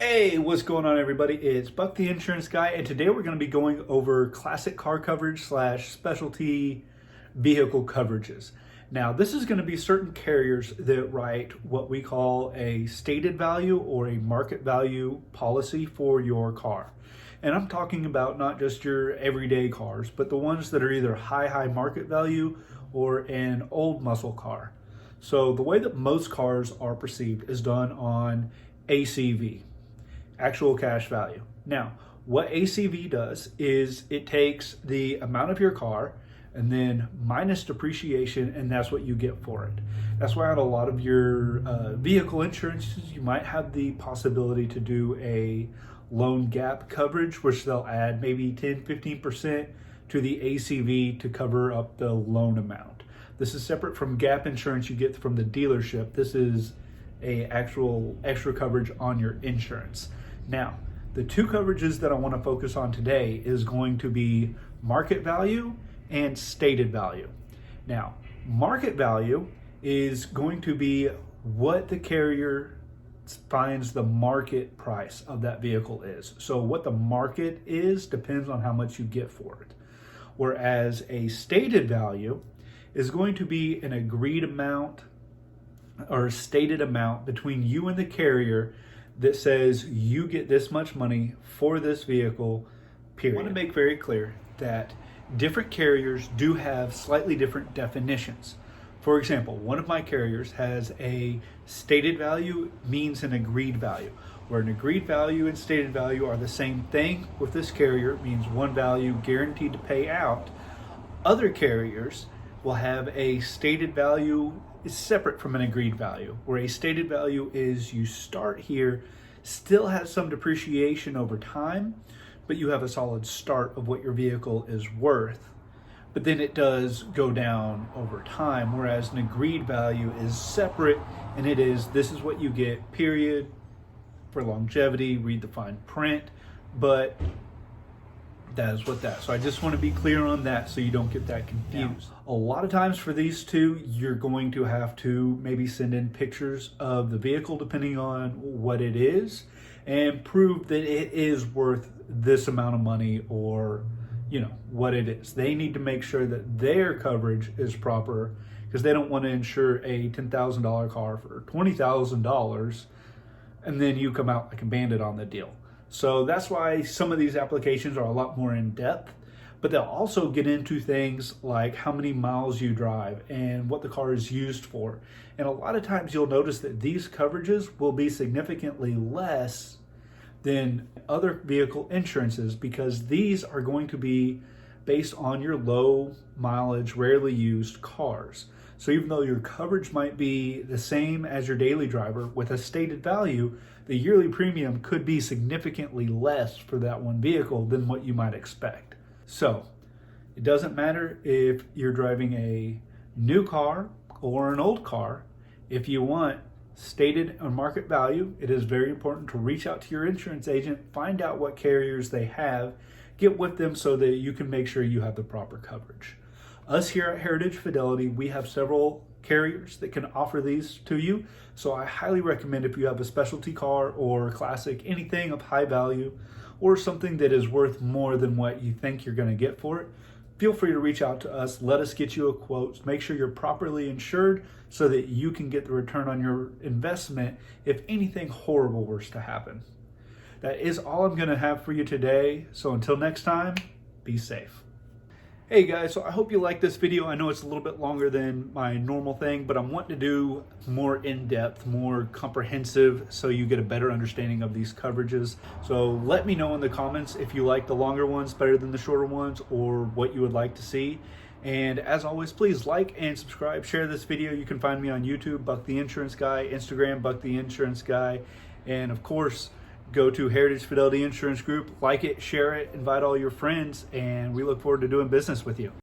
Hey, what's going on, everybody? It's Buck the Insurance Guy, and today we're going to be going over classic car coverage slash specialty vehicle coverages. Now, this is going to be certain carriers that write what we call a stated value or a market value policy for your car. And I'm talking about not just your everyday cars, but the ones that are either high market value or an old muscle car. So the way that most cars are perceived is done on ACV, actual cash value. Now, what ACV does is it takes the amount of your car and then minus depreciation, and that's what you get for it. That's why on a lot of your vehicle insurances, you might have the possibility to do a loan gap coverage, which they'll add maybe 10-15% to the ACV to cover up the loan amount. This is separate from gap insurance you get from the dealership. This is a actual extra coverage on your insurance. Now, the two coverages that I want to focus on today is going to be market value and stated value. Now, market value is going to be what the carrier finds the market price of that vehicle is. So what the market is depends on how much you get for it. Whereas a stated value is going to be an agreed amount or a stated amount between you and the carrier that says you get this much money for this vehicle, period. I want to make very clear that different carriers do have slightly different definitions. For example, one of my carriers has a stated value means an agreed value, where an agreed value and stated value are the same thing. With this carrier, it means one value guaranteed to pay out. Other carriers will have a stated value is separate from an agreed value, where a stated value is you start here, still has some depreciation over time, but you have a solid start of what your vehicle is worth. But then it does go down over time, whereas an agreed value is separate, and it is, this is what you get, period, for longevity, read the fine print, but that is what that. So I just want to be clear on that so you don't get that confused. A lot of times for these two, you're going to have to maybe send in pictures of the vehicle depending on what it is and prove that it is worth this amount of money or, you know, what it is. They need to make sure that their coverage is proper because they don't want to insure a $10,000 car for $20,000 and then you come out like a bandit on the deal. So that's why some of these applications are a lot more in depth, but they'll also get into things like how many miles you drive and what the car is used for. And a lot of times you'll notice that these coverages will be significantly less than other vehicle insurances because these are going to be based on your low mileage, rarely used cars. So even though your coverage might be the same as your daily driver with a stated value, the yearly premium could be significantly less for that one vehicle than what you might expect. So it doesn't matter if you're driving a new car or an old car. If you want stated or market value, it is very important to reach out to your insurance agent, find out what carriers they have, get with them so that you can make sure you have the proper coverage. Us here at Heritage Fidelity, we have several carriers that can offer these to you. So I highly recommend if you have a specialty car or classic, anything of high value or something that is worth more than what you think you're going to get for it, feel free to reach out to us. Let us get you a quote. Make sure you're properly insured so that you can get the return on your investment if anything horrible were to happen. That is all I'm going to have for you today. So until next time, be safe. Hey guys, so I hope you like this video. I know it's a little bit longer than my normal thing, but I'm wanting to do more in-depth, more comprehensive, so you get a better understanding of these coverages. So let me know in the comments if you like the longer ones better than the shorter ones or what you would like to see. And as always, please like and subscribe, share this video. You can find me on YouTube, Buck the Insurance Guy, Instagram, Buck the Insurance Guy, and of course, go to Heritage Fidelity Insurance Group, like it, share it, invite all your friends, and we look forward to doing business with you.